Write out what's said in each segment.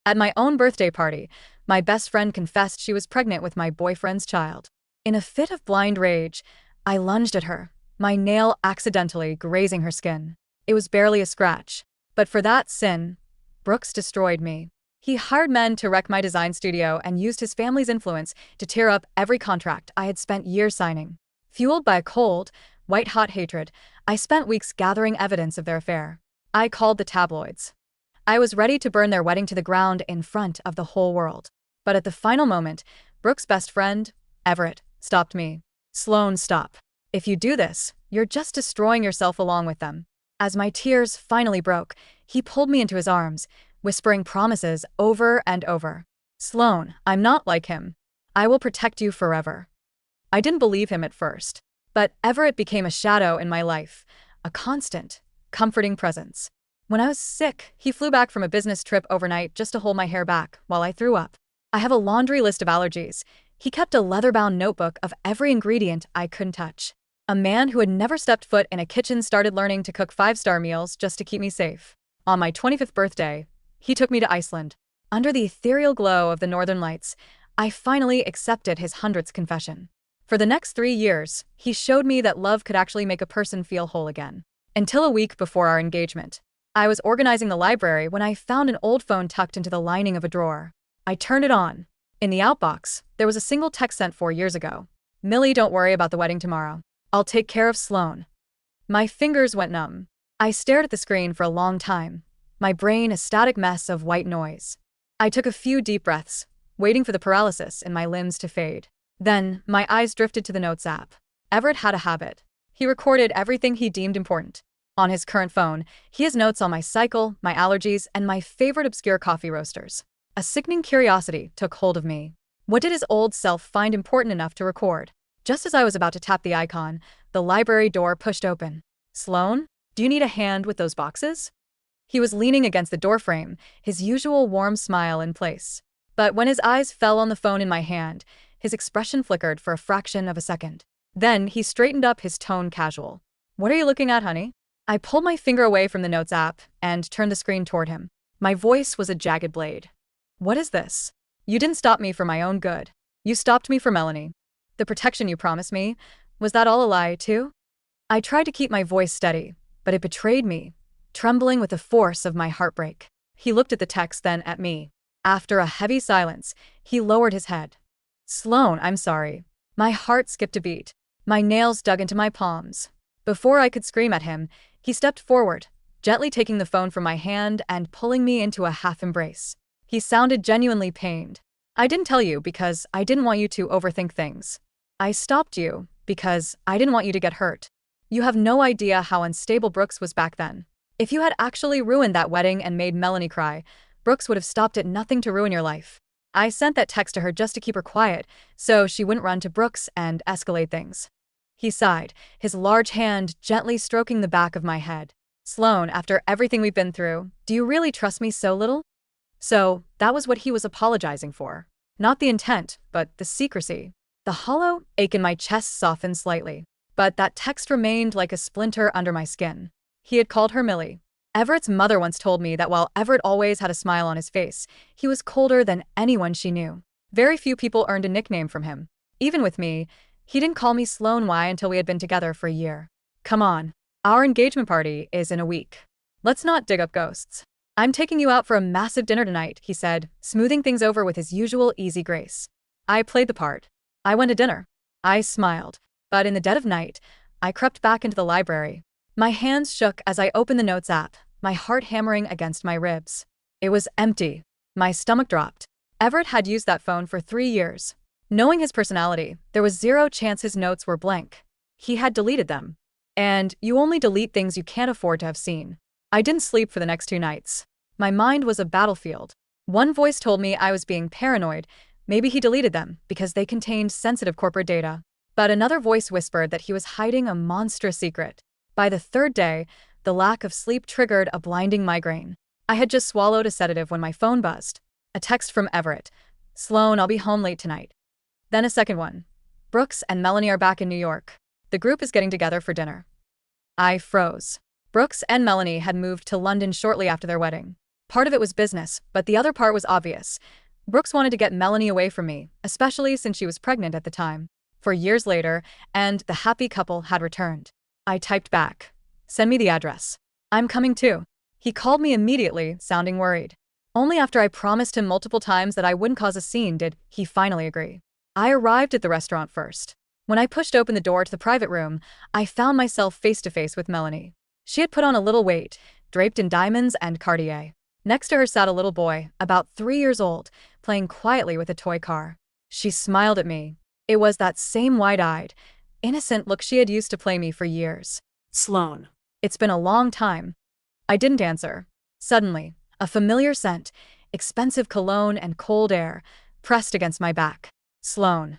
At my own birthday party, my best friend confessed she was pregnant with my boyfriend's child. In a fit of blind rage, I lunged at her, my nail accidentally grazing her skin. It was barely a scratch. But for that sin, Brooks destroyed me. He hired men to wreck my design studio and used his family's influence to tear up every contract I had spent years signing. Fueled by a cold, white-hot hatred, I spent weeks gathering evidence of their affair. I called the tabloids. I was ready to burn their wedding to the ground in front of the whole world. But at the final moment, Brooks' best friend, Everett, stopped me. "Sloane, stop. If you do this, you're just destroying yourself along with them." As my tears finally broke, he pulled me into his arms, whispering promises over and over. "Sloane, I'm not like him. I will protect you forever." I didn't believe him at first, but Everett became a shadow in my life, a constant, comforting presence. When I was sick, he flew back from a business trip overnight just to hold my hair back while I threw up. I have a laundry list of allergies. He kept a leather-bound notebook of every ingredient I couldn't touch. A man who had never stepped foot in a kitchen started learning to cook five-star meals just to keep me safe. On my 25th birthday, he took me to Iceland. Under the ethereal glow of the northern lights, I finally accepted his 100th confession. For the next 3 years, he showed me that love could actually make a person feel whole again. Until a week before our engagement, I was organizing the library when I found an old phone tucked into the lining of a drawer. I turned it on. In the outbox, there was a single text sent 4 years ago. "Millie, don't worry about the wedding tomorrow. I'll take care of Sloane." My fingers went numb. I stared at the screen for a long time, my brain a static mess of white noise. I took a few deep breaths, waiting for the paralysis in my limbs to fade. Then, my eyes drifted to the Notes app. Everett had a habit. He recorded everything he deemed important. On his current phone, he has notes on my cycle, my allergies, and my favorite obscure coffee roasters. A sickening curiosity took hold of me. What did his old self find important enough to record? Just as I was about to tap the icon, the library door pushed open. "Sloane, do you need a hand with those boxes?" He was leaning against the doorframe, his usual warm smile in place. But when his eyes fell on the phone in my hand, his expression flickered for a fraction of a second. Then he straightened up, his tone casual. "What are you looking at, honey?" I pulled my finger away from the Notes app and turned the screen toward him. My voice was a jagged blade. "What is this? You didn't stop me for my own good. You stopped me for Melanie. The protection you promised me, was that all a lie, too?" I tried to keep my voice steady, but it betrayed me, trembling with the force of my heartbreak. He looked at the text, then at me. After a heavy silence, he lowered his head. "Sloane, I'm sorry." My heart skipped a beat. My nails dug into my palms. Before I could scream at him, he stepped forward, gently taking the phone from my hand and pulling me into a half embrace. He sounded genuinely pained. "I didn't tell you because I didn't want you to overthink things. I stopped you because I didn't want you to get hurt. You have no idea how unstable Brooks was back then. If you had actually ruined that wedding and made Melanie cry, Brooks would have stopped at nothing to ruin your life. I sent that text to her just to keep her quiet, so she wouldn't run to Brooks and escalate things." He sighed, his large hand gently stroking the back of my head. "Sloane, after everything we've been through, do you really trust me so little?" So, that was what he was apologizing for. Not the intent, but the secrecy. The hollow ache in my chest softened slightly, but that text remained like a splinter under my skin. He had called her Millie. Everett's mother once told me that while Everett always had a smile on his face, he was colder than anyone she knew. Very few people earned a nickname from him. Even with me, he didn't call me Sloane Y until we had been together for a year. "Come on. Our engagement party is in a week. Let's not dig up ghosts. I'm taking you out for a massive dinner tonight," he said, smoothing things over with his usual easy grace. I played the part. I went to dinner. I smiled. But in the dead of night, I crept back into the library. My hands shook as I opened the Notes app, my heart hammering against my ribs. It was empty. My stomach dropped. Everett had used that phone for 3 years. Knowing his personality, there was zero chance his notes were blank. He had deleted them. And you only delete things you can't afford to have seen. I didn't sleep for the next 2 nights. My mind was a battlefield. One voice told me I was being paranoid. Maybe he deleted them because they contained sensitive corporate data. But another voice whispered that he was hiding a monstrous secret. By the 3rd day, the lack of sleep triggered a blinding migraine. I had just swallowed a sedative when my phone buzzed. A text from Everett. "Sloane, I'll be home late tonight." Then a second one. "Brooks and Melanie are back in New York. The group is getting together for dinner." I froze. Brooks and Melanie had moved to London shortly after their wedding. Part of it was business, but the other part was obvious. Brooks wanted to get Melanie away from me, especially since she was pregnant at the time. For years later, and the happy couple had returned. I typed back, "Send me the address. I'm coming too." He called me immediately, sounding worried. Only after I promised him multiple times that I wouldn't cause a scene did he finally agree. I arrived at the restaurant first. When I pushed open the door to the private room, I found myself face to face with Melanie. She had put on a little weight, draped in diamonds and Cartier. Next to her sat a little boy, about 3 years old, playing quietly with a toy car. She smiled at me. It was that same wide-eyed, innocent look she had used to play me for years. "Sloane." "It's been a long time." I didn't answer. Suddenly, a familiar scent, expensive cologne and cold air, pressed against my back. "Sloane."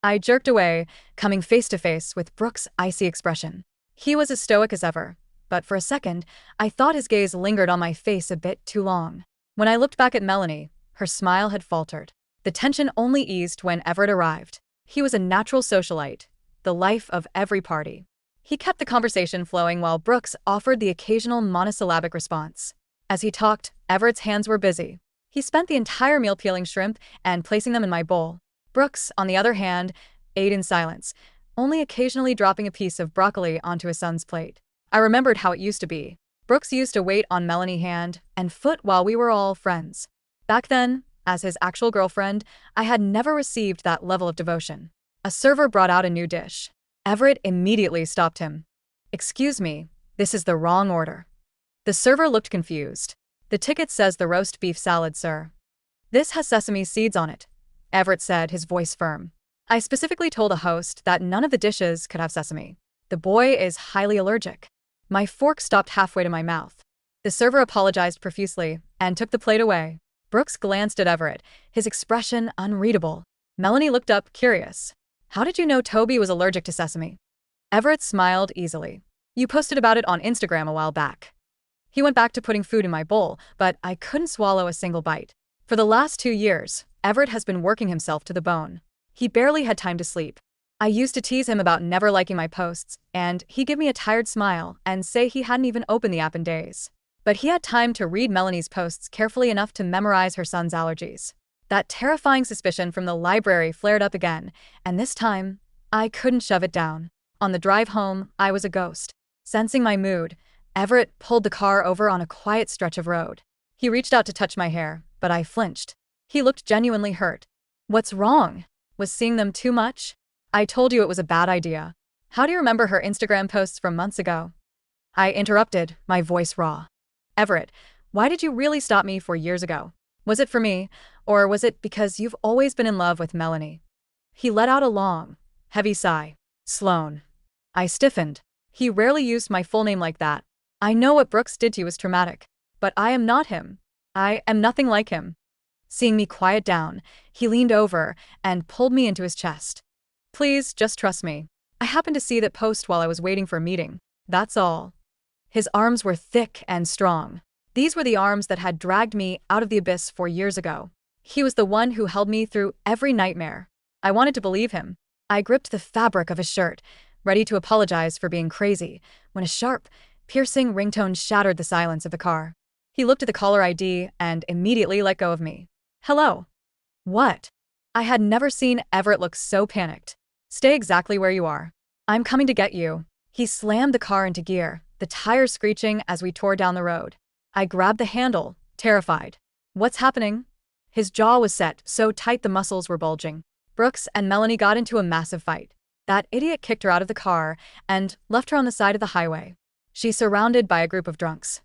I jerked away, coming face to face with Brooks' icy expression. He was as stoic as ever, but for a second, I thought his gaze lingered on my face a bit too long. When I looked back at Melanie, her smile had faltered. The tension only eased when Everett arrived. He was a natural socialite, the life of every party. He kept the conversation flowing while Brooks offered the occasional monosyllabic response. As he talked, Everett's hands were busy. He spent the entire meal peeling shrimp and placing them in my bowl. Brooks, on the other hand, ate in silence, only occasionally dropping a piece of broccoli onto his son's plate. I remembered how it used to be. Brooks used to wait on Melanie's hand and foot while we were all friends. Back then, as his actual girlfriend, I had never received that level of devotion. A server brought out a new dish. Everett immediately stopped him. "Excuse me, this is the wrong order." The server looked confused. "The ticket says the roast beef salad, sir." "This has sesame seeds on it," Everett said, his voice firm. "I specifically told the host that none of the dishes could have sesame. The boy is highly allergic." My fork stopped halfway to my mouth. The server apologized profusely and took the plate away. Brooks glanced at Everett, his expression unreadable. Melanie looked up, curious. "How did you know Toby was allergic to sesame?" Everett smiled easily. "You posted about it on Instagram a while back." He went back to putting food in my bowl, but I couldn't swallow a single bite. For the last 2 years, Everett has been working himself to the bone. He barely had time to sleep. I used to tease him about never liking my posts, and he'd give me a tired smile and say he hadn't even opened the app in days. But he had time to read Melanie's posts carefully enough to memorize her son's allergies. That terrifying suspicion from the library flared up again, and this time, I couldn't shove it down. On the drive home, I was a ghost. Sensing my mood, Everett pulled the car over on a quiet stretch of road. He reached out to touch my hair, but I flinched. He looked genuinely hurt. "What's wrong? Was seeing them too much?" "I told you it was a bad idea. How do you remember her Instagram posts from months ago?" I interrupted, my voice raw. "Everett, why did you really stop me 4 years ago? Was it for me, or was it because you've always been in love with Melanie?" He let out a long, heavy sigh. "Sloane." I stiffened. He rarely used my full name like that. I know what Brooks did to you was traumatic, but I am not him. I am nothing like him. Seeing me quiet down, he leaned over and pulled me into his chest. "Please, just trust me. I happened to see that post while I was waiting for a meeting. That's all." His arms were thick and strong. These were the arms that had dragged me out of the abyss 4 years ago. He was the one who held me through every nightmare. I wanted to believe him. I gripped the fabric of his shirt, ready to apologize for being crazy, when a sharp, piercing ringtone shattered the silence of the car. He looked at the caller ID and immediately let go of me. "Hello." "What?" I had never seen Everett look so panicked. "Stay exactly where you are. I'm coming to get you." He slammed the car into gear, the tires screeching as we tore down the road. I grabbed the handle, terrified. "What's happening?" His jaw was set so tight the muscles were bulging. "Brooks and Melanie got into a massive fight. That idiot kicked her out of the car and left her on the side of the highway. She's surrounded by a group of drunks."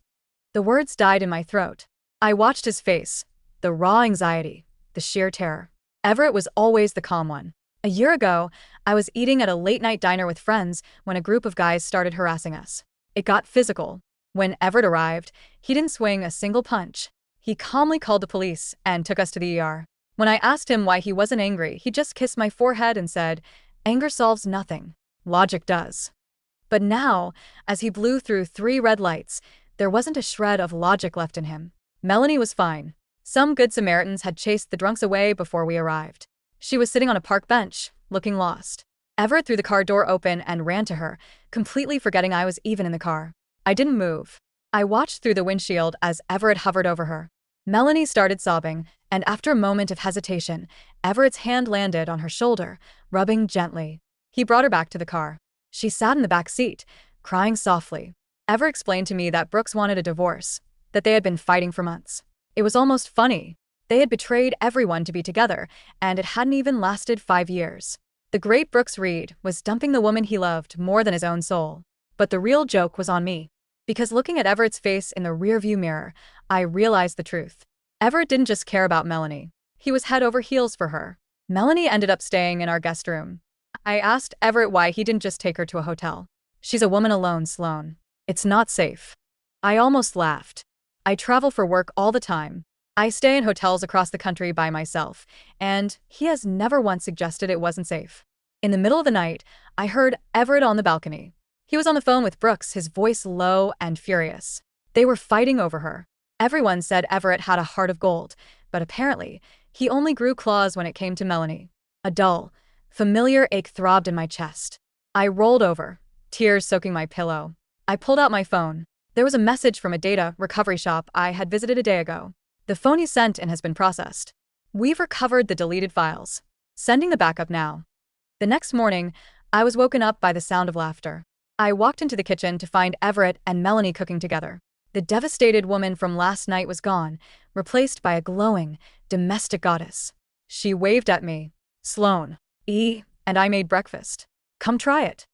The words died in my throat. I watched his face, the raw anxiety, the sheer terror. Everett was always the calm one. A year ago, I was eating at a late-night diner with friends when a group of guys started harassing us. It got physical. When Everett arrived, he didn't swing a single punch. He calmly called the police and took us to the ER. When I asked him why he wasn't angry, he just kissed my forehead and said, "Anger solves nothing. Logic does." But now, as he blew through 3 red lights, there wasn't a shred of logic left in him. Melanie was fine. Some good Samaritans had chased the drunks away before we arrived. She was sitting on a park bench, looking lost. Everett threw the car door open and ran to her, completely forgetting I was even in the car. I didn't move. I watched through the windshield as Everett hovered over her. Melanie started sobbing, and after a moment of hesitation, Everett's hand landed on her shoulder, rubbing gently. He brought her back to the car. She sat in the back seat, crying softly. Everett explained to me that Brooks wanted a divorce, that they had been fighting for months. It was almost funny. They had betrayed everyone to be together, and it hadn't even lasted 5 years. The great Brooks Reed was dumping the woman he loved more than his own soul. But the real joke was on me. Because looking at Everett's face in the rearview mirror, I realized the truth. Everett didn't just care about Melanie. He was head over heels for her. Melanie ended up staying in our guest room. I asked Everett why he didn't just take her to a hotel. She's a woman alone, Sloane. It's not safe. I almost laughed. I travel for work all the time. I stay in hotels across the country by myself, and he has never once suggested it wasn't safe. In the middle of the night, I heard Everett on the balcony. He was on the phone with Brooks, his voice low and furious. They were fighting over her. Everyone said Everett had a heart of gold, but apparently, he only grew claws when it came to Melanie. A dull, familiar ache throbbed in my chest. I rolled over, tears soaking my pillow. I pulled out my phone. There was a message from a data recovery shop I had visited a day ago. The phone you sent in has been processed. We've recovered the deleted files. Sending the backup now. The next morning, I was woken up by the sound of laughter. I walked into the kitchen to find Everett and Melanie cooking together. The devastated woman from last night was gone, replaced by a glowing, domestic goddess. She waved at me. Sloane. And I made breakfast. Come try it.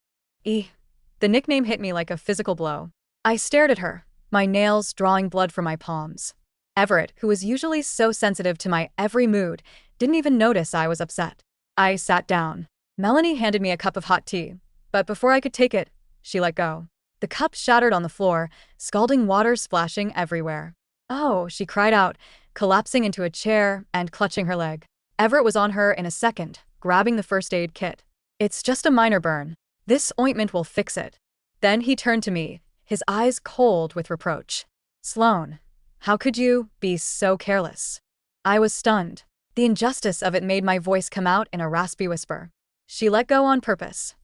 The nickname hit me like a physical blow. I stared at her, my nails drawing blood from my palms. Everett, who was usually so sensitive to my every mood, didn't even notice I was upset. I sat down. Melanie handed me a cup of hot tea, but before I could take it, she let go. The cup shattered on the floor, scalding water splashing everywhere. Oh, she cried out, collapsing into a chair and clutching her leg. Everett was on her in a second, grabbing the first aid kit. It's just a minor burn. This ointment will fix it. Then he turned to me, his eyes cold with reproach. Sloane, how could you be so careless? I was stunned. The injustice of it made my voice come out in a raspy whisper. She let go on purpose.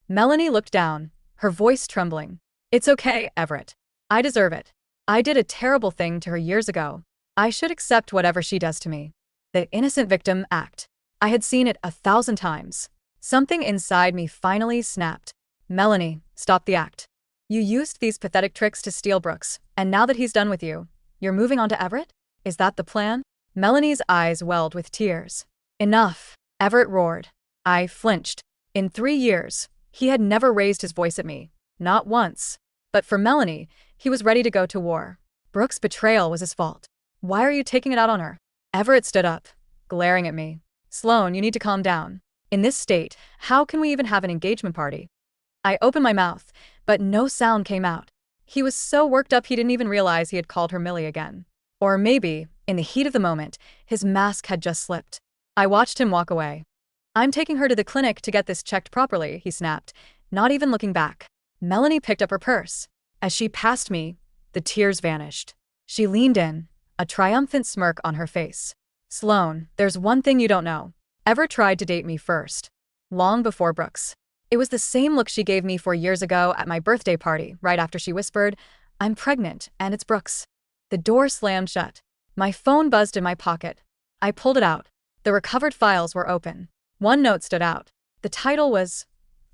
Melanie looked down, her voice trembling. It's okay, Everett. I deserve it. I did a terrible thing to her years ago. I should accept whatever she does to me. The innocent victim act. I had seen it 1,000 times. Something inside me finally snapped. Melanie, stop the act. You used these pathetic tricks to steal Brooks, and now that he's done with you, you're moving on to Everett? Is that the plan? Melanie's eyes welled with tears. Enough, Everett roared. I flinched. In 3 years, he had never raised his voice at me. Not once. But for Melanie, he was ready to go to war. Brooks' betrayal was his fault. Why are you taking it out on her? Everett stood up, glaring at me. Sloane, you need to calm down. In this state, how can we even have an engagement party? I opened my mouth, but no sound came out. He was so worked up he didn't even realize he had called her Millie again. Or maybe, in the heat of the moment, his mask had just slipped. I watched him walk away. I'm taking her to the clinic to get this checked properly, he snapped, not even looking back. Melanie picked up her purse. As she passed me, the tears vanished. She leaned in, a triumphant smirk on her face. Sloane, there's one thing you don't know. Everett tried to date me first. Long before Brooks. It was the same look she gave me 4 years ago at my birthday party, right after she whispered, I'm pregnant, and it's Brooks. The door slammed shut. My phone buzzed in my pocket. I pulled it out. The recovered files were open. One note stood out. The title was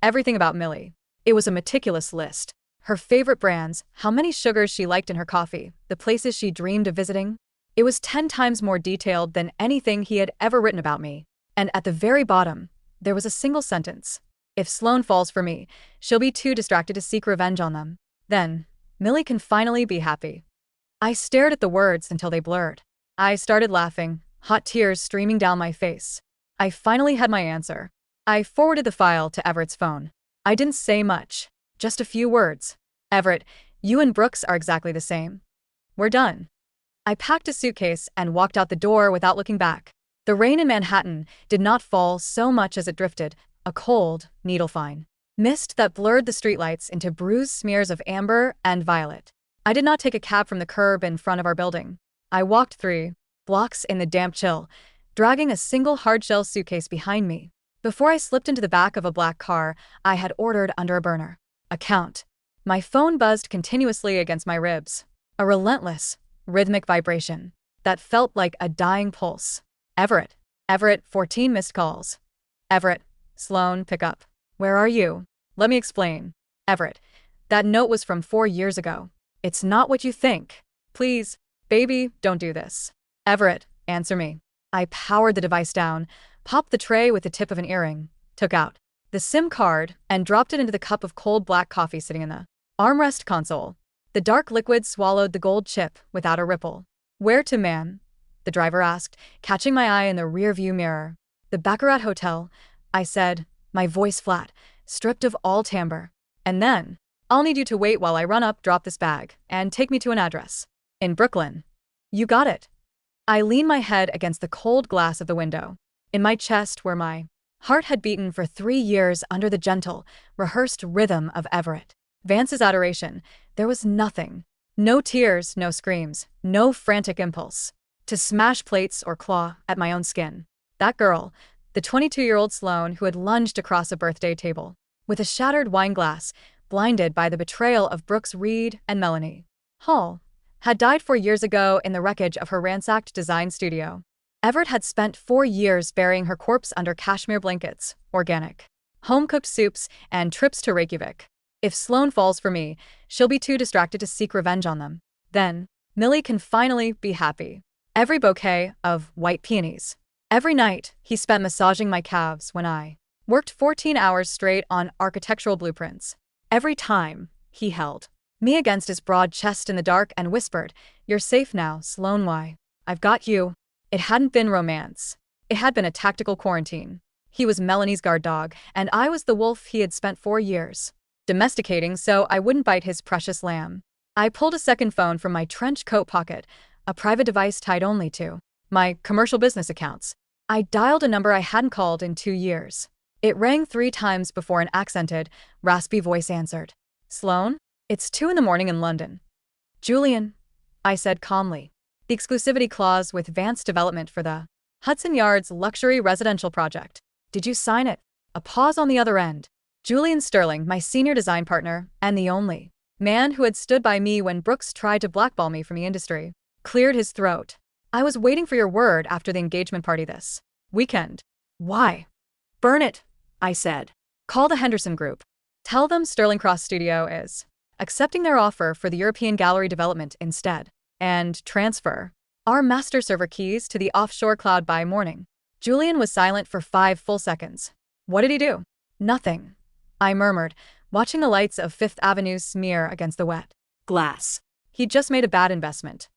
Everything About Millie. It was a meticulous list. Her favorite brands, how many sugars she liked in her coffee, the places she dreamed of visiting. It was 10 times more detailed than anything he had ever written about me. And at the very bottom, there was a single sentence. If Sloane falls for me, she'll be too distracted to seek revenge on them. Then, Millie can finally be happy. I stared at the words until they blurred. I started laughing, hot tears streaming down my face. I finally had my answer. I forwarded the file to Everett's phone. I didn't say much, just a few words. Everett, you and Brooks are exactly the same. We're done. I packed a suitcase and walked out the door without looking back. The rain in Manhattan did not fall so much as it drifted, a cold, needle-fine mist that blurred the streetlights into bruised smears of amber and violet. I did not take a cab from the curb in front of our building. I walked 3 blocks in the damp chill, dragging a single hard-shell suitcase behind me. Before I slipped into the back of a black car I had ordered under a burner. Account. My phone buzzed continuously against my ribs. A relentless, rhythmic vibration that felt like a dying pulse. Everett. Everett, 14 missed calls. Everett. Sloane, pick up. Where are you? Let me explain. Everett. That note was from 4 years ago. It's not what you think. Please, baby, don't do this. Everett, answer me. I powered the device down, popped the tray with the tip of an earring, took out the SIM card, and dropped it into the cup of cold black coffee sitting in the armrest console. The dark liquid swallowed the gold chip without a ripple. Where to, ma'am? The driver asked, catching my eye in the rearview mirror. The Baccarat Hotel, I said, my voice flat, stripped of all timbre. And then, I'll need you to wait while I run up, drop this bag, and take me to an address. In Brooklyn. You got it. I leaned my head against the cold glass of the window. In my chest, where my heart had beaten for 3 years under the gentle, rehearsed rhythm of Everett Vance's adoration, there was nothing. No tears, no screams, no frantic impulse to smash plates or claw at my own skin. That girl, the 22-year-old Sloane who had lunged across a birthday table with a shattered wine glass, blinded by the betrayal of Brooks Reed and Melanie Hall, had died 4 years ago in the wreckage of her ransacked design studio. Everett had spent 4 years burying her corpse under cashmere blankets, organic, home-cooked soups, and trips to Reykjavik. If Sloane falls for me, she'll be too distracted to seek revenge on them. Then, Millie can finally be happy. Every bouquet of white peonies. Every night, he spent massaging my calves when I worked 14 hours straight on architectural blueprints. Every time, he held me against his broad chest in the dark and whispered, "You're safe now, Sloane. Why? I've got you." It hadn't been romance. It had been a tactical quarantine. He was Melanie's guard dog, and I was the wolf he had spent 4 years domesticating so I wouldn't bite his precious lamb. I pulled a second phone from my trench coat pocket, a private device tied only to my commercial business accounts. I dialed a number I hadn't called in 2 years. It rang 3 times before an accented, raspy voice answered. "Sloane? It's 2 in the morning in London." "Julian," I said calmly. "The exclusivity clause with Vance Development for the Hudson Yards luxury residential project. Did you sign it?" A pause on the other end. Julian Sterling, my senior design partner, and the only man who had stood by me when Brooks tried to blackball me from the industry, cleared his throat. "I was waiting for your word after the engagement party this weekend." "Why?" "Burn it," I said. "Call the Henderson Group. Tell them Sterling Cross Studio is accepting their offer for the European gallery development instead, and transfer our master server keys to the offshore cloud by morning." Julian was silent for 5 full seconds. "What did he do?" "Nothing," I murmured, watching the lights of Fifth Avenue smear against the wet glass. "He'd just made a bad investment."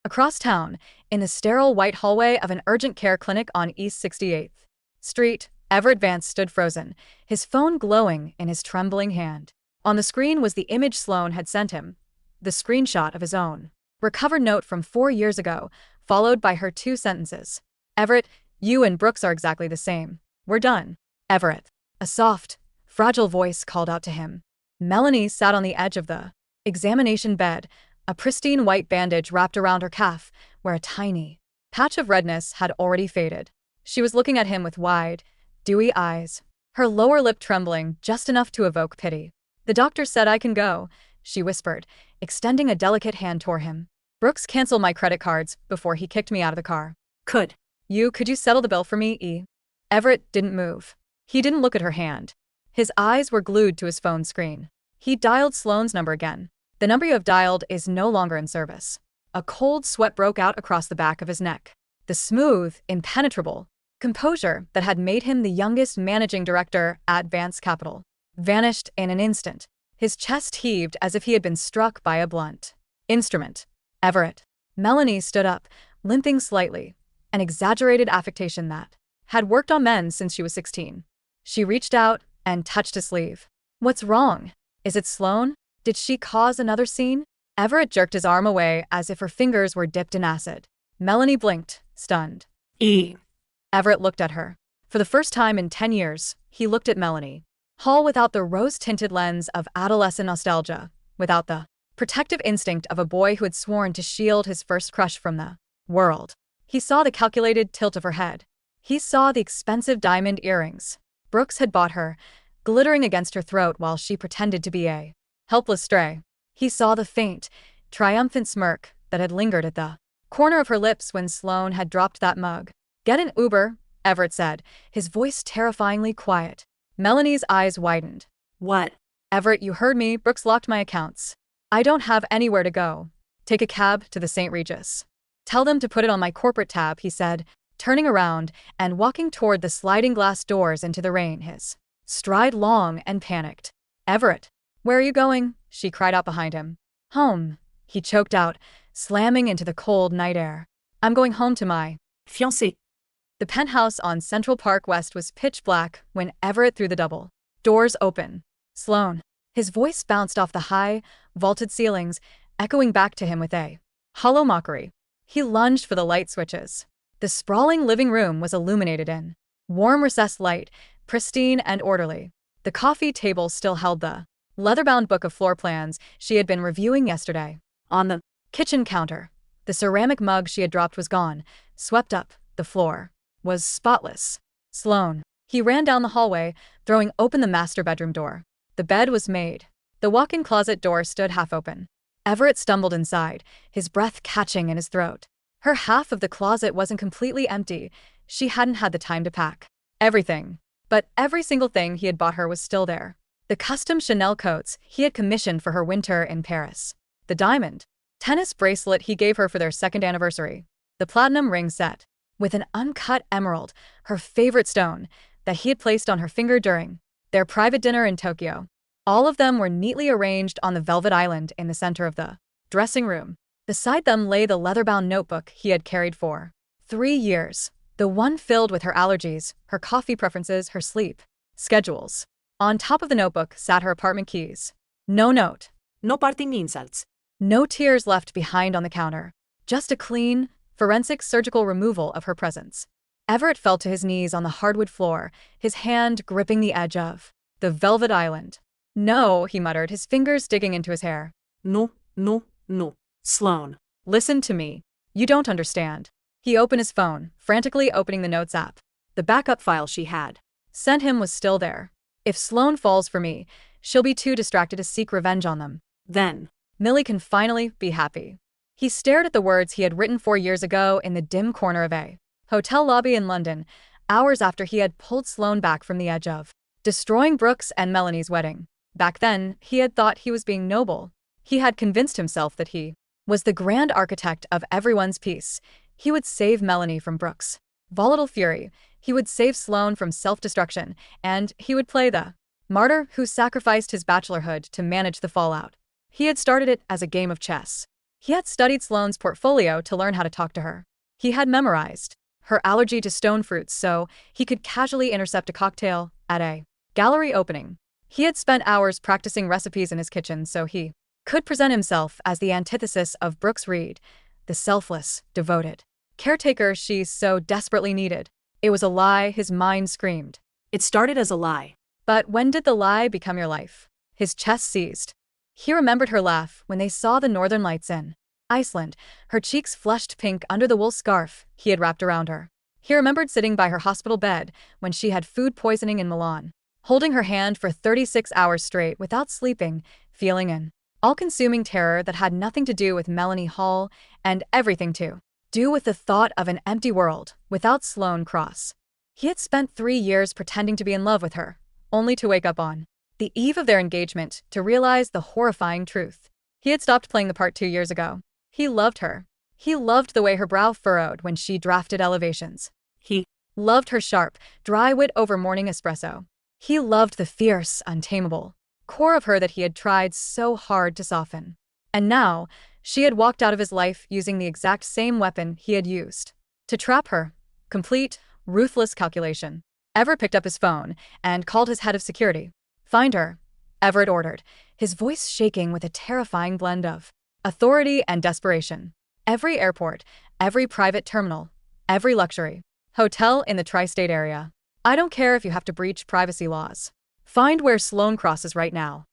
Across town, in the sterile white hallway of an urgent care clinic on East 68th Street, Everett Vance stood frozen, his phone glowing in his trembling hand. On the screen was the image Sloane had sent him, the screenshot of his own recovered note from 4 years ago, followed by her 2 sentences. "Everett, you and Brooks are exactly the same. We're done." "Everett." A soft, fragile voice called out to him. Melanie sat on the edge of the examination bed, a pristine white bandage wrapped around her calf, where a tiny patch of redness had already faded. She was looking at him with wide, dewy eyes, her lower lip trembling just enough to evoke pity. "The doctor said I can go," she whispered, extending a delicate hand toward him. "Brooks canceled my credit cards before he kicked me out of the car." Could you settle the bill for me, E?" Everett didn't move. He didn't look at her hand. His eyes were glued to his phone screen. He dialed Sloane's number again. "The number you have dialed is no longer in service." A cold sweat broke out across the back of his neck. The smooth, impenetrable composure that had made him the youngest managing director at Vance Capital vanished in an instant. His chest heaved as if he had been struck by a blunt instrument. "Everett." Melanie stood up, limping slightly, an exaggerated affectation that had worked on men since she was 16. She reached out and touched his sleeve. "What's wrong? Is it Sloane? Did she cause another scene?" Everett jerked his arm away as if her fingers were dipped in acid. Melanie blinked, stunned. "E." Everett looked at her. For the first time in 10 years, he looked at Melanie Hall without the rose-tinted lens of adolescent nostalgia, without the protective instinct of a boy who had sworn to shield his first crush from the world. He saw the calculated tilt of her head. He saw the expensive diamond earrings Brooks had bought her, glittering against her throat while she pretended to be a helpless stray. He saw the faint, triumphant smirk that had lingered at the corner of her lips when Sloane had dropped that mug. "Get an Uber," Everett said, his voice terrifyingly quiet. Melanie's eyes widened. What? "Everett, you heard me. Brooks locked my accounts. I don't have anywhere to go. Take a cab to the St. Regis. Tell them to put it on my corporate tab," he said, turning around and walking toward the sliding glass doors into the rain, his stride long and panicked. "Everett, where are you going?" she cried out behind him. "Home," he choked out, slamming into the cold night air. "I'm going home to my fiancé." The penthouse on Central Park West was pitch black when Everett threw the double doors open. "Sloane." His voice bounced off the high, vaulted ceilings, echoing back to him with a hollow mockery. He lunged for the light switches. The sprawling living room was illuminated in warm recessed light, pristine and orderly. The coffee table still held the leather-bound book of floor plans she had been reviewing yesterday. On the kitchen counter, the ceramic mug she had dropped was gone, swept up. The floor was spotless. "Sloane." He ran down the hallway, throwing open the master bedroom door. The bed was made. The walk-in closet door stood half open. Everett stumbled inside, his breath catching in his throat. Her half of the closet wasn't completely empty. She hadn't had the time to pack everything. But every single thing he had bought her was still there. The custom Chanel coats he had commissioned for her winter in Paris. The diamond tennis bracelet he gave her for their second anniversary. The platinum ring set with an uncut emerald, her favorite stone, that he had placed on her finger during their private dinner in Tokyo. All of them were neatly arranged on the velvet island in the center of the dressing room. Beside them lay the leather-bound notebook he had carried for 3 years, the one filled with her allergies, her coffee preferences, her sleep schedules. On top of the notebook sat her apartment keys. No note. no parting insults. No tears left behind on the counter. Just a clean, forensic surgical removal of her presence. Everett fell to his knees on the hardwood floor, his hand gripping the edge of the velvet island. "No," he muttered, his fingers digging into his hair. No, no, no. Sloane. "Listen to me. You don't understand." He opened his phone, frantically opening the Notes app. The backup file she had sent him was still there. If Sloane falls for me, she'll be too distracted to seek revenge on them. Then Millie can finally be happy. He stared at the words he had written 4 years ago in the dim corner of a hotel lobby in London, hours after he had pulled Sloane back from the edge of destroying Brooks and Melanie's wedding. Back then, he had thought he was being noble. He had convinced himself that he was the grand architect of everyone's peace. He would save Melanie from Brooks' volatile fury. He would save Sloane from self-destruction, and he would play the martyr who sacrificed his bachelorhood to manage the fallout. He had started it as a game of chess. He had studied Sloane's portfolio to learn how to talk to her. He had memorized her allergy to stone fruits so he could casually intercept a cocktail at a gallery opening. He had spent hours practicing recipes in his kitchen so he could present himself as the antithesis of Brooks Reed, the selfless, devoted caretaker she so desperately needed. It was a lie, his mind screamed. it started as a lie. But when did the lie become your life? His chest seized. He remembered her laugh when they saw the northern lights in Iceland, her cheeks flushed pink under the wool scarf he had wrapped around her. He remembered sitting by her hospital bed when she had food poisoning in Milan, holding her hand for 36 hours straight without sleeping, feeling an all-consuming terror that had nothing to do with Melanie Hall and everything to do with the thought of an empty world without Sloane Cross. He had spent 3 years pretending to be in love with her, only to wake up on the eve of their engagement to realize the horrifying truth. He had stopped playing the part 2 years ago. He loved her. He loved the way her brow furrowed when she drafted elevations. He loved her sharp, dry wit over morning espresso. He loved the fierce, untamable core of her that he had tried so hard to soften. And now, she had walked out of his life using the exact same weapon he had used to trap her. Complete, ruthless calculation. Everett picked up his phone and called his head of security. "Find her," Everett ordered, his voice shaking with a terrifying blend of authority and desperation. "Every airport, every private terminal, every luxury hotel in the tri-state area. I don't care if you have to breach privacy laws. Find where Sloane Cross is right now."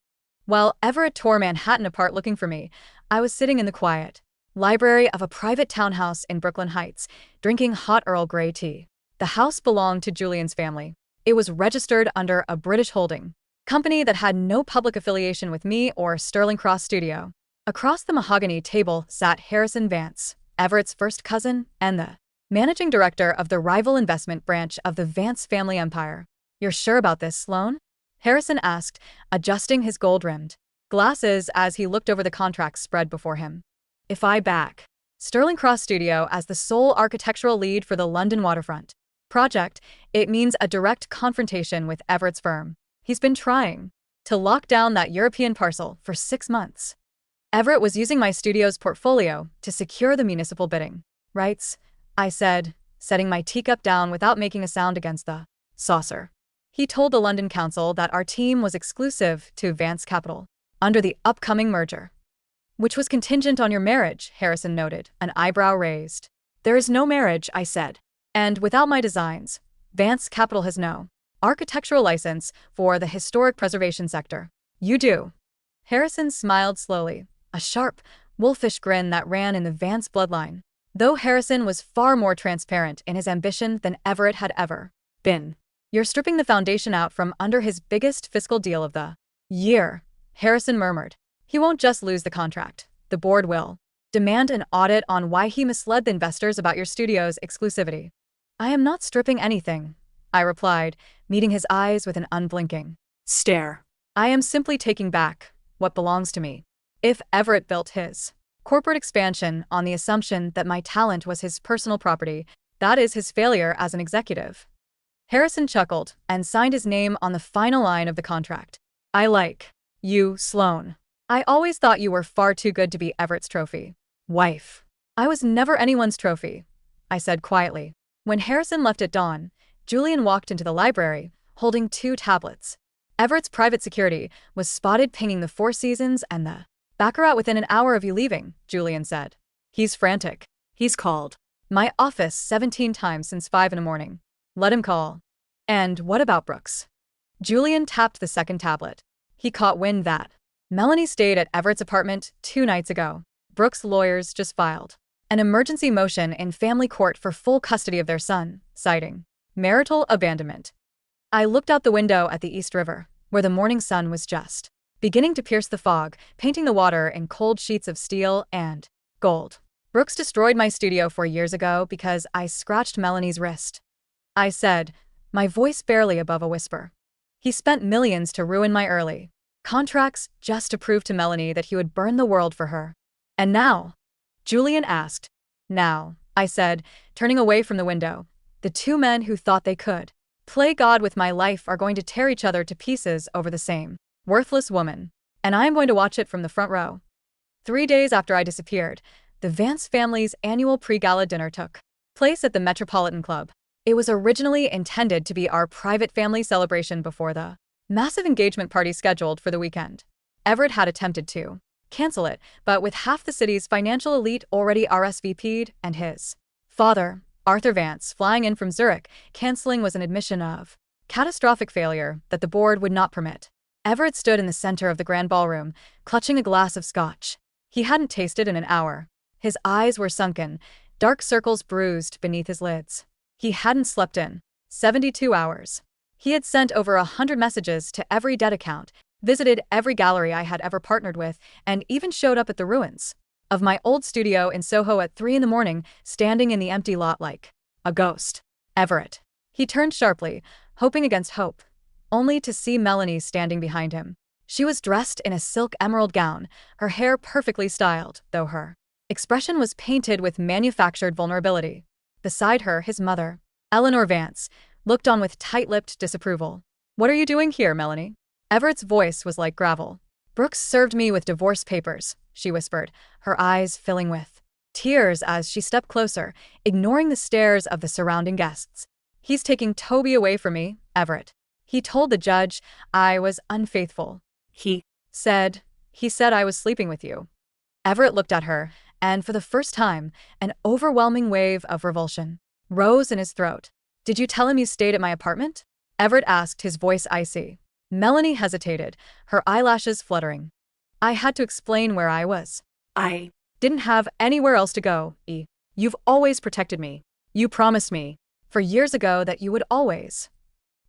While Everett tore Manhattan apart looking for me, I was sitting in the quiet library of a private townhouse in Brooklyn Heights, drinking hot Earl Grey tea. The house belonged to Julian's family. It was registered under a British holding company that had no public affiliation with me or Sterling Cross Studio. Across the mahogany table sat Harrison Vance, Everett's first cousin and the managing director of the rival investment branch of the Vance family empire. "You're sure about this, Sloane?" Harrison asked, adjusting his gold-rimmed glasses as he looked over the contracts spread before him. "If I back Sterling Cross Studio as the sole architectural lead for the London waterfront project, it means a direct confrontation with Everett's firm. He's been trying to lock down that European parcel for 6 months. Everett was using my studio's portfolio to secure the municipal bidding rights," I said, setting my teacup down without making a sound against the saucer. "He told the London Council that our team was exclusive to Vance Capital under the upcoming merger, which was contingent on your marriage," Harrison noted, an eyebrow raised. "There is no marriage," I said. "And without my designs, Vance Capital has no architectural license for the historic preservation sector. You do." Harrison smiled slowly, a sharp, wolfish grin that ran in the Vance bloodline, though Harrison was far more transparent in his ambition than Everett had ever been. "You're stripping the foundation out from under his biggest fiscal deal of the year," Harrison murmured. "He won't just lose the contract. The board will demand an audit on why he misled the investors about your studio's exclusivity." "I am not stripping anything," I replied, meeting his eyes with an unblinking Stare. "I am simply taking back what belongs to me." If Everett built his corporate expansion on the assumption that my talent was his personal property, that is his failure as an executive. Harrison chuckled and signed his name on the final line of the contract. "I like you, Sloane. I always thought you were far too good to be Everett's trophy wife." "I was never anyone's trophy," I said quietly. When Harrison left at dawn, Julian walked into the library, holding 2 tablets. Everett's private security was spotted pinging the Four Seasons and the Baccarat within an hour of you leaving, Julian said. "He's frantic. He's called my office 17 times since 5 in the morning. Let him call." "And what about Brooks?" Julian tapped the second tablet. "He caught wind that Melanie stayed at Everett's apartment 2 nights ago. Brooks' lawyers just filed an emergency motion in family court for full custody of their son, citing marital abandonment." I looked out the window at the East River, where the morning sun was just beginning to pierce the fog, painting the water in cold sheets of steel and gold. "Brooks destroyed my studio 4 years ago because I scratched Melanie's wrist," I said, my voice barely above a whisper. "He spent millions to ruin my early contracts just to prove to Melanie that he would burn the world for her. And now?" Julian asked. "Now," I said, turning away from the window, "the 2 men who thought they could play God with my life are going to tear each other to pieces over the same worthless woman. And I am going to watch it from the front row." 3 days after I disappeared, the Vance family's annual pre-gala dinner took place at the Metropolitan Club. It was originally intended to be our private family celebration before the massive engagement party scheduled for the weekend. Everett had attempted to cancel it, but with half the city's financial elite already RSVP'd and his father, Arthur Vance, flying in from Zurich, canceling was an admission of catastrophic failure that the board would not permit. Everett stood in the center of the grand ballroom, clutching a glass of scotch he hadn't tasted in an hour. His eyes were sunken, dark circles bruised beneath his lids. He hadn't slept in 72 hours. He had sent over 100 messages to every debt account, visited every gallery I had ever partnered with, and even showed up at the ruins of my old studio in Soho at 3 in the morning, standing in the empty lot like a ghost. "Everett." He turned sharply, hoping against hope, only to see Melanie standing behind him. She was dressed in a silk emerald gown, her hair perfectly styled, though her expression was painted with manufactured vulnerability. Beside her, his mother, Eleanor Vance, looked on with tight-lipped disapproval. "What are you doing here, Melanie?" Everett's voice was like gravel. "Brooks served me with divorce papers," she whispered, her eyes filling with tears as she stepped closer, ignoring the stares of the surrounding guests. "He's taking Toby away from me, Everett. He told the judge I was unfaithful. He said I was sleeping with you." Everett looked at her, and for the first time, an overwhelming wave of revulsion rose in his throat. "Did you tell him you stayed at my apartment?" Everett asked, his voice icy. Melanie hesitated, her eyelashes fluttering. "I had to explain where I was. I didn't have anywhere else to go, E. You've always protected me. You promised me, for years ago, that you would always."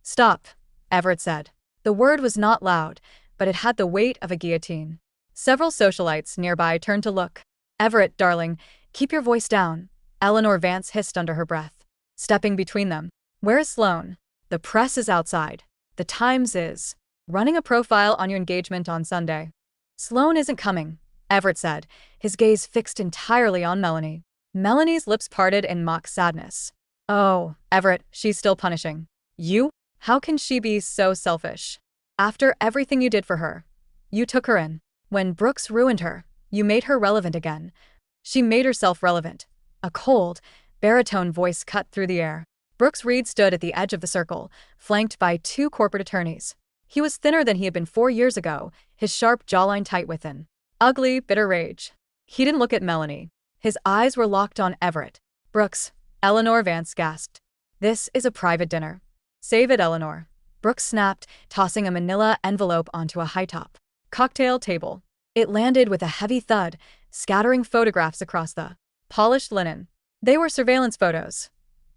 "Stop," Everett said. The word was not loud, but it had the weight of a guillotine. Several socialites nearby turned to look. Everett, darling, keep your voice down, Eleanor Vance hissed under her breath. Stepping between them. Where is Sloane? The press is outside. The Times is running a profile on your engagement on Sunday. Sloane isn't coming, Everett said, his gaze fixed entirely on Melanie. Melanie's lips parted in mock sadness. Oh, Everett, she's still punishing you? How can she be so selfish? After everything you did for her. You took her in. When Brooks ruined her, you made her relevant again. She made herself relevant. A cold, baritone voice cut through the air. Brooks Reed stood at the edge of the circle, flanked by two corporate attorneys. He was thinner than he had been 4 years ago, his sharp jawline tight within ugly, bitter rage. He didn't look at Melanie. His eyes were locked on Everett. Brooks, Eleanor Vance gasped. This is a private dinner. Save it, Eleanor. Brooks snapped, tossing a manila envelope onto a high-top cocktail table. It landed with a heavy thud, scattering photographs across the polished linen. They were surveillance photos.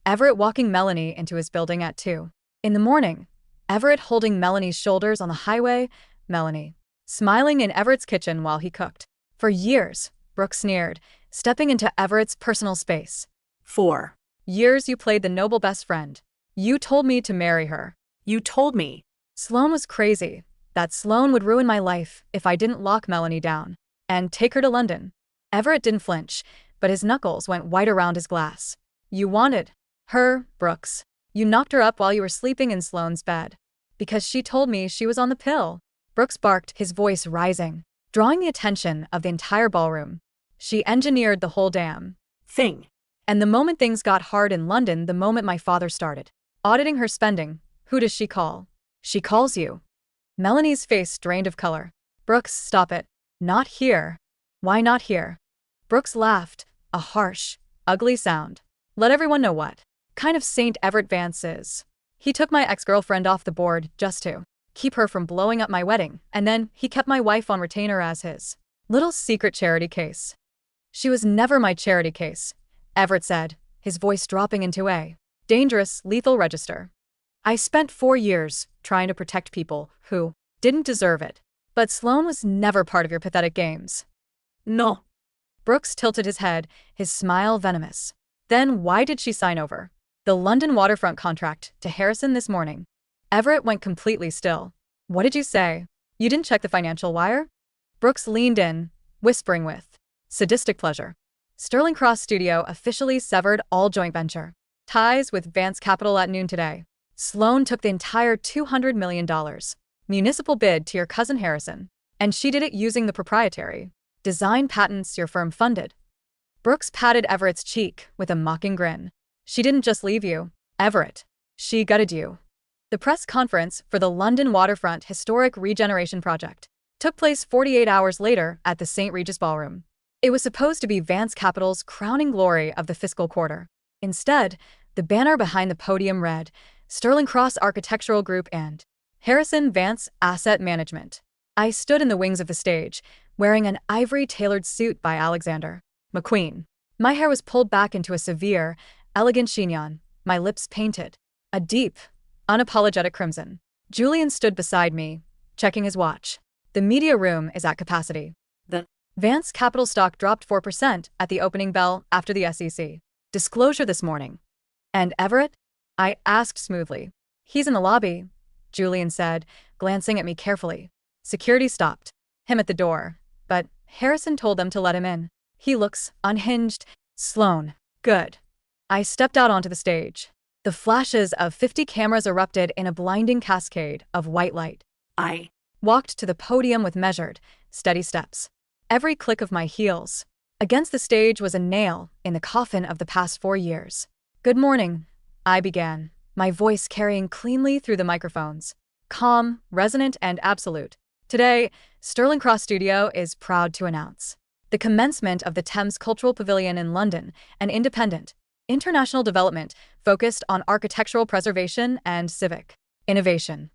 Everett walking Melanie into his building at 2 in the morning. Everett holding Melanie's shoulders on the highway. Melanie smiling in Everett's kitchen while he cooked. For years, Brooks sneered, stepping into Everett's personal space. 4 years you played the noble best friend. You told me to marry her. You told me. Sloane was crazy. That Sloane would ruin my life if I didn't lock Melanie down and take her to London. Everett didn't flinch, but his knuckles went white around his glass. You wanted her, Brooks. You knocked her up while you were sleeping in Sloane's bed. Because she told me she was on the pill. Brooks barked, his voice rising, drawing the attention of the entire ballroom. She engineered the whole damn thing. And the moment things got hard in London, the moment my father started auditing her spending, who does she call? She calls you. Melanie's face drained of color. Brooks, stop it. Not here. Why not here? Brooks laughed, a harsh, ugly sound. Let everyone know what kind of saint Everett Vance is. He took my ex-girlfriend off the board just to keep her from blowing up my wedding, and then he kept my wife on retainer as his little secret charity case. She was never my charity case, Everett said, his voice dropping into a dangerous, lethal register. I spent 4 years trying to protect people who didn't deserve it. But Sloane was never part of your pathetic games. No. Brooks tilted his head, his smile venomous. Then why did she sign over the London waterfront contract to Harrison this morning? Everett went completely still. What did you say? You didn't check the financial wire? Brooks leaned in, whispering with sadistic pleasure. Sterling Cross Studio officially severed all joint venture ties with Vance Capital at noon today. Sloane took the entire $200 million municipal bid to your cousin Harrison, and she did it using the proprietary design patents your firm funded. Brooks patted Everett's cheek with a mocking grin. She didn't just leave you, Everett. She gutted you. The press conference for the London Waterfront Historic Regeneration Project took place 48 hours later at the St. Regis Ballroom. It was supposed to be Vance Capital's crowning glory of the fiscal quarter. Instead, the banner behind the podium read, Sterling Cross Architectural Group and Harrison Vance Asset Management. I stood in the wings of the stage, wearing an ivory-tailored suit by Alexander McQueen. My hair was pulled back into a severe, elegant chignon, my lips painted a deep, unapologetic crimson. Julian stood beside me, checking his watch. The media room is at capacity. The Vance Capital stock dropped 4% at the opening bell after the SEC disclosure this morning. And Everett? I asked smoothly. He's in the lobby, Julian said, glancing at me carefully. Security stopped him at the door, but Harrison told them to let him in. He looks unhinged. Sloane. Good. I stepped out onto the stage. The flashes of 50 cameras erupted in a blinding cascade of white light. I walked to the podium with measured, steady steps. Every click of my heels against the stage was a nail in the coffin of the past 4 years. Good morning, I began, my voice carrying cleanly through the microphones. Calm, resonant, and absolute. Today, Sterling Cross Studio is proud to announce the commencement of the Thames Cultural Pavilion in London, an independent, international development focused on architectural preservation and civic innovation.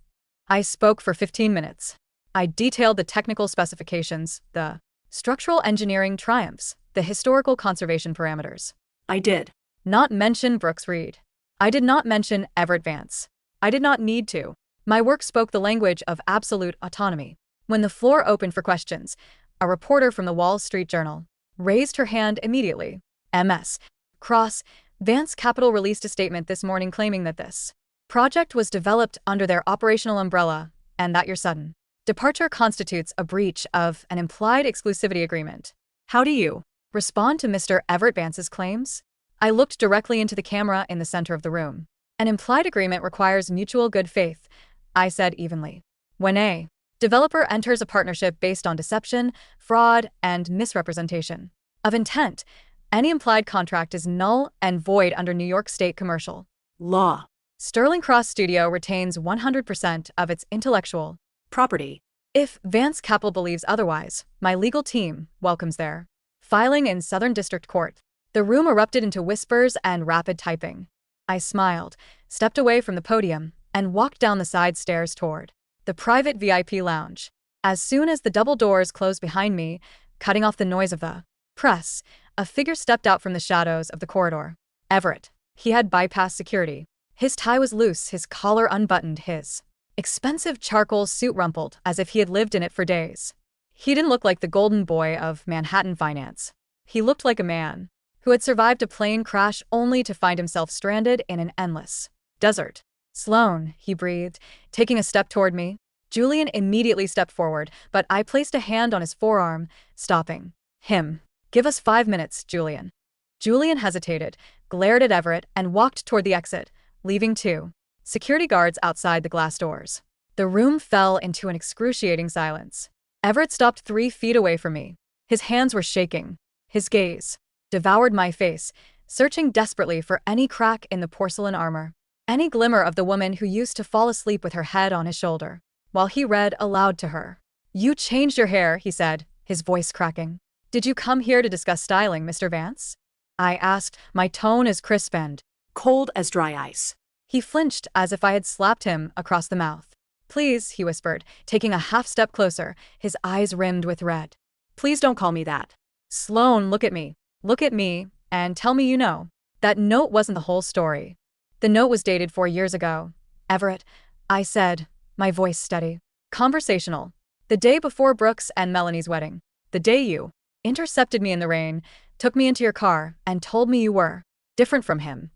I spoke for 15 minutes. I detailed the technical specifications, the structural engineering triumphs, the historical conservation parameters. I did not mention Brooks Reed. I did not mention Everett Vance. I did not need to. My work spoke the language of absolute autonomy. When the floor opened for questions, a reporter from the Wall Street Journal, raised her hand immediately. MS. Cross. Vance Capital released a statement this morning claiming that this project was developed under their operational umbrella and that your sudden departure constitutes a breach of an implied exclusivity agreement. How do you respond to Mr. Everett Vance's claims? I looked directly into the camera in the center of the room. An implied agreement requires mutual good faith, I said evenly. When a developer enters a partnership based on deception, fraud, and misrepresentation of intent, any implied contract is null and void under New York State commercial Law. Sterling Cross Studio retains 100% of its intellectual Property. if Vance Capital believes otherwise, my legal team welcomes their filing in Southern District Court. The room erupted into whispers and rapid typing. I smiled, stepped away from the podium, and walked down the side stairs toward the private VIP lounge. As soon as the double doors closed behind me, cutting off the noise of the press, a figure stepped out from the shadows of the corridor. Everett. He had bypassed security. His tie was loose, his collar unbuttoned, his expensive charcoal suit rumpled as if he had lived in it for days. He didn't look like the golden boy of Manhattan finance. He looked like a man who had survived a plane crash only to find himself stranded in an endless desert. Sloane, he breathed, taking a step toward me. Julian immediately stepped forward, but I placed a hand on his forearm, stopping him. Give us 5 minutes, Julian. Julian hesitated, glared at Everett, and walked toward the exit, leaving 2 security guards outside the glass doors. The room fell into an excruciating silence. Everett stopped 3 feet away from me. His hands were shaking. His gaze devoured my face, searching desperately for any crack in the porcelain armor, any glimmer of the woman who used to fall asleep with her head on his shoulder, while he read aloud to her. You changed your hair, he said, his voice cracking. Did you come here to discuss styling, Mr. Vance? I asked, my tone as crisp and Cold as dry ice. He flinched as if I had slapped him across the mouth. Please, he whispered, taking a half step closer, his eyes rimmed with red. Please don't call me that. Sloane, look at me. Look at me, and tell me you know. That note wasn't the whole story. The note was dated 4 years ago. Everett, I said, my voice steady. Conversational. The day before Brooks and Melanie's wedding. The day you intercepted me in the rain, took me into your car, and told me you were different from him.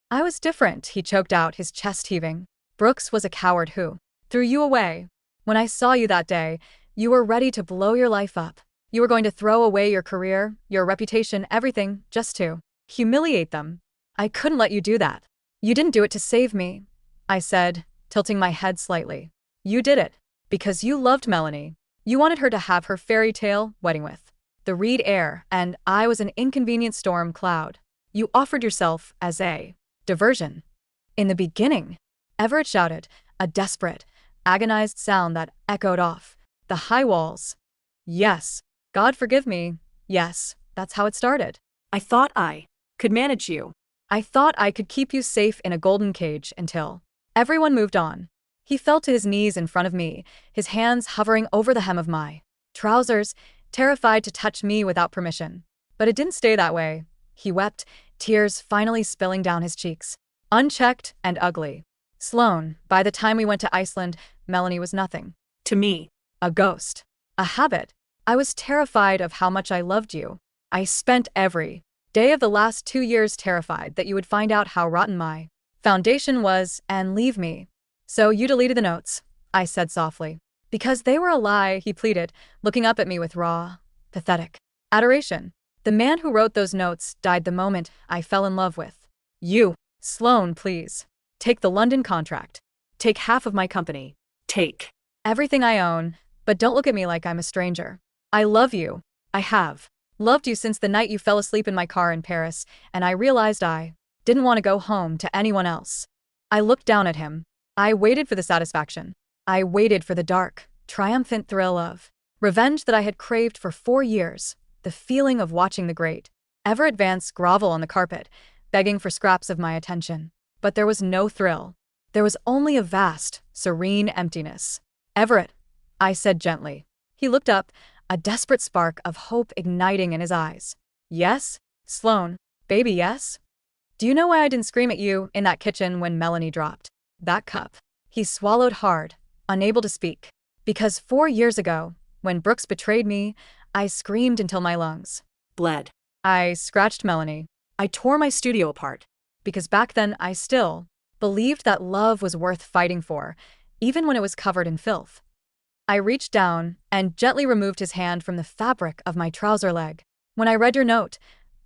I was different, he choked out, his chest heaving. Brooks was a coward who threw you away. When I saw you that day, you were ready to blow your life up. You were going to throw away your career, your reputation, everything, just to humiliate them. I couldn't let you do that. You didn't do it to save me, I said, tilting my head slightly. You did it because you loved Melanie. You wanted her to have her fairy tale wedding with the Reed heir, and I was an inconvenient storm cloud. You offered yourself as a diversion. In the beginning, Everett shouted, a desperate, agonized sound that echoed off the high walls. Yes, God forgive me. Yes, that's how it started. I thought I could manage you. I thought I could keep you safe in a golden cage until everyone moved on. He fell to his knees in front of me, his hands hovering over the hem of my trousers, terrified to touch me without permission. But it didn't stay that way. He wept, tears finally spilling down his cheeks. Unchecked and ugly. Sloane, by the time we went to Iceland, Melanie was nothing. To me. A ghost. A habit. I was terrified of how much I loved you. I spent every day of the last 2 years terrified that you would find out how rotten my foundation was and leave me. So you deleted the notes, I said softly. Because they were a lie, he pleaded, looking up at me with raw, pathetic adoration. The man who wrote those notes died the moment I fell in love with you. Sloane, please. Take the London contract. Take half of my company. Take everything I own, but don't look at me like I'm a stranger. I love you. I have loved you since the night you fell asleep in my car in Paris, and I realized I didn't want to go home to anyone else. I looked down at him. I waited for the satisfaction. I waited for the dark, triumphant thrill of revenge that I had craved for 4 years, the feeling of watching the great Everett Vance grovel on the carpet, begging for scraps of my attention. But there was no thrill. There was only a vast, serene emptiness. Everett, I said gently. He looked up, a desperate spark of hope igniting in his eyes. Yes, Sloane, baby, yes? Do you know why I didn't scream at you in that kitchen when Melanie dropped that cup? He swallowed hard, unable to speak. Because 4 years ago, when Brooks betrayed me, I screamed until my lungs bled. I scratched Melanie. I tore my studio apart. Because back then I still believed that love was worth fighting for, even when it was covered in filth. I reached down and gently removed his hand from the fabric of my trouser leg. When I read your note,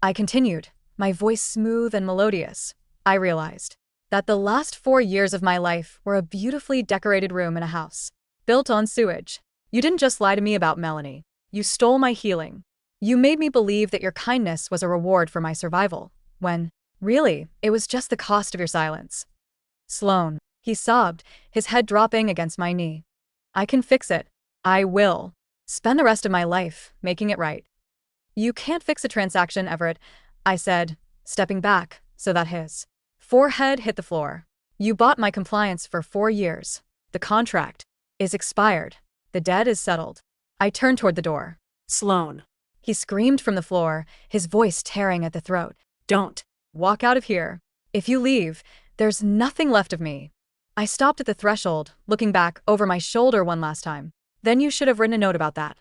I continued, my voice smooth and melodious. I realized that the last 4 years of my life were a beautifully decorated room in a house, built on sewage. You didn't just lie to me about Melanie. You stole my healing. You made me believe that your kindness was a reward for my survival, when, really, it was just the cost of your silence. Sloane, he sobbed, his head dropping against my knee. I can fix it. I will. Spend the rest of my life making it right. You can't fix a transaction, Everett, I said, stepping back so that his forehead hit the floor. You bought my compliance for 4 years. The contract is expired. The debt is settled. I turned toward the door. Sloane. He screamed from the floor, his voice tearing at the throat. Don't. Walk out of here. If you leave, there's nothing left of me. I stopped at the threshold, looking back over my shoulder one last time. Then you should have written a note about that,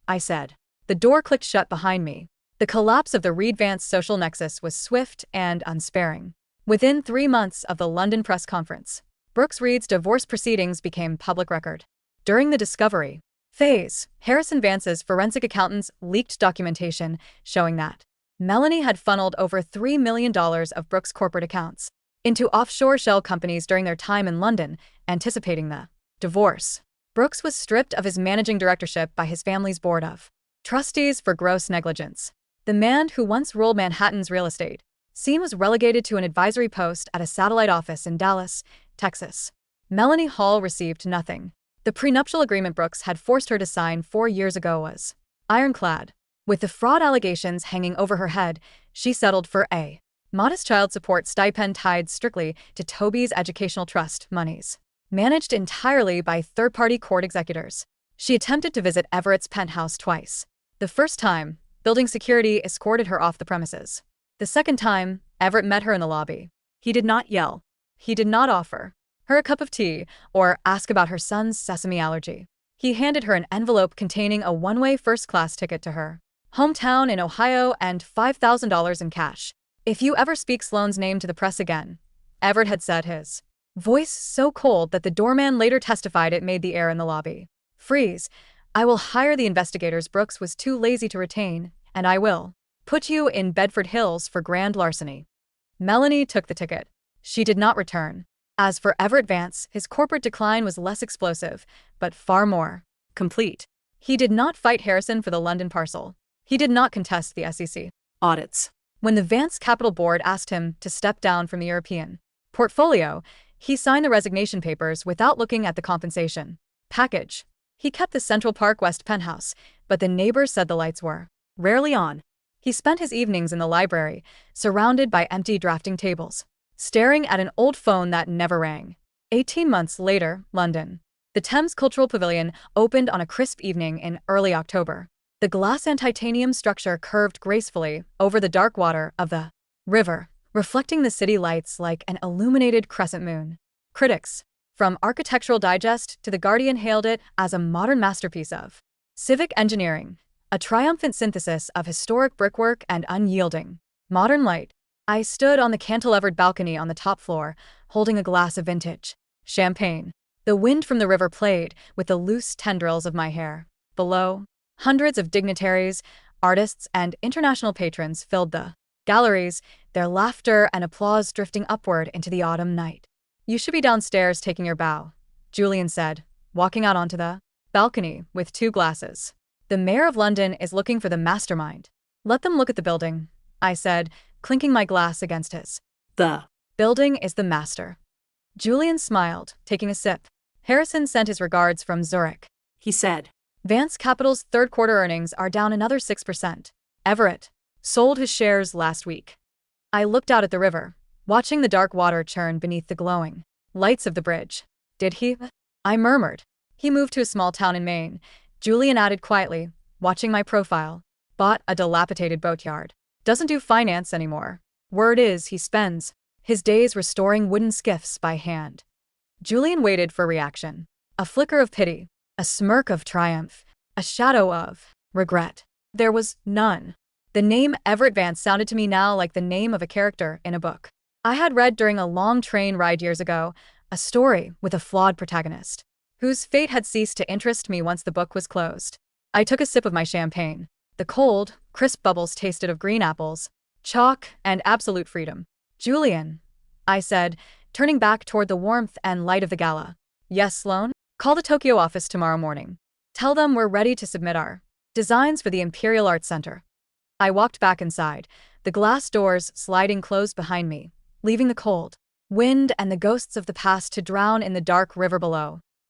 I said. The door clicked shut behind me. The collapse of the Reed-Vance social nexus was swift and unsparing. Within 3 months of the London press conference, Brooks Reed's divorce proceedings became public record. During the discovery phase, Harrison Vance's forensic accountants leaked documentation showing that Melanie had funneled over $3 million of Brooks' corporate accounts into offshore shell companies during their time in London, anticipating the divorce. Brooks was stripped of his managing directorship by his family's board of trustees for gross negligence. The man who once ruled Manhattan's real estate scene was relegated to an advisory post at a satellite office in Dallas, Texas. Melanie Hall received nothing. The prenuptial agreement Brooks had forced her to sign 4 years ago was ironclad. With the fraud allegations hanging over her head, she settled for a modest child support stipend tied strictly to Toby's educational trust monies, managed entirely by third-party court executors. She attempted to visit Everett's penthouse twice. The first time, building security escorted her off the premises. The second time, Everett met her in the lobby. He did not yell. He did not offer her a cup of tea or ask about her son's sesame allergy. He handed her an envelope containing a one-way first-class ticket to her hometown in Ohio and $5,000 in cash. If you ever speak Sloane's name to the press again, Everett had said, his voice so cold that the doorman later testified it made the air in the lobby freeze. I will hire the investigators Brooks was too lazy to retain, and I will put you in Bedford Hills for grand larceny. Melanie took the ticket. She did not return. As for Everett Vance, his corporate decline was less explosive, but far more complete. He did not fight Harrison for the London parcel. He did not contest the SEC Audits. When the Vance Capital Board asked him to step down from the European portfolio, he signed the resignation papers without looking at the compensation package. He kept the Central Park West penthouse, but the neighbors said the lights were rarely on. He spent his evenings in the library, surrounded by empty drafting tables, staring at an old phone that never rang. 18 months later, London. The Thames Cultural Pavilion opened on a crisp evening in early October. The glass and titanium structure curved gracefully over the dark water of the river, reflecting the city lights like an illuminated crescent moon. Critics, from Architectural Digest to The Guardian, hailed it as a modern masterpiece of civic engineering, a triumphant synthesis of historic brickwork and unyielding modern light. I stood on the cantilevered balcony on the top floor, holding a glass of vintage champagne. The wind from the river played with the loose tendrils of my hair. Below, hundreds of dignitaries, artists, and international patrons filled the galleries, their laughter and applause drifting upward into the autumn night. You should be downstairs taking your bow, Julian said, walking out onto the balcony with 2 glasses. The mayor of London is looking for the mastermind. Let them look at the building, I said, clinking my glass against his. The building is the master. Julian smiled, taking a sip. Harrison sent his regards from Zurich. He said, Vance Capital's third-quarter earnings are down another 6%. Everett sold his shares last week. I looked out at the river, watching the dark water churn beneath the glowing lights of the bridge. Did he? I murmured. He moved to a small town in Maine. Julian added quietly, watching my profile. Bought a dilapidated boatyard. Doesn't do finance anymore. Word is he spends his days restoring wooden skiffs by hand. Julian waited for reaction. A flicker of pity, a smirk of triumph, a shadow of regret. There was none. The name Everett Vance sounded to me now like the name of a character in a book I had read during a long train ride years ago, a story with a flawed protagonist, whose fate had ceased to interest me once the book was closed. I took a sip of my champagne. The cold, crisp bubbles tasted of green apples, chalk, and absolute freedom. Julian, I said, turning back toward the warmth and light of the gala. Yes, Sloane? Call the Tokyo office tomorrow morning. Tell them we're ready to submit our designs for the Imperial Arts Center. I walked back inside, the glass doors sliding closed behind me, leaving the cold wind and the ghosts of the past to drown in the dark river below.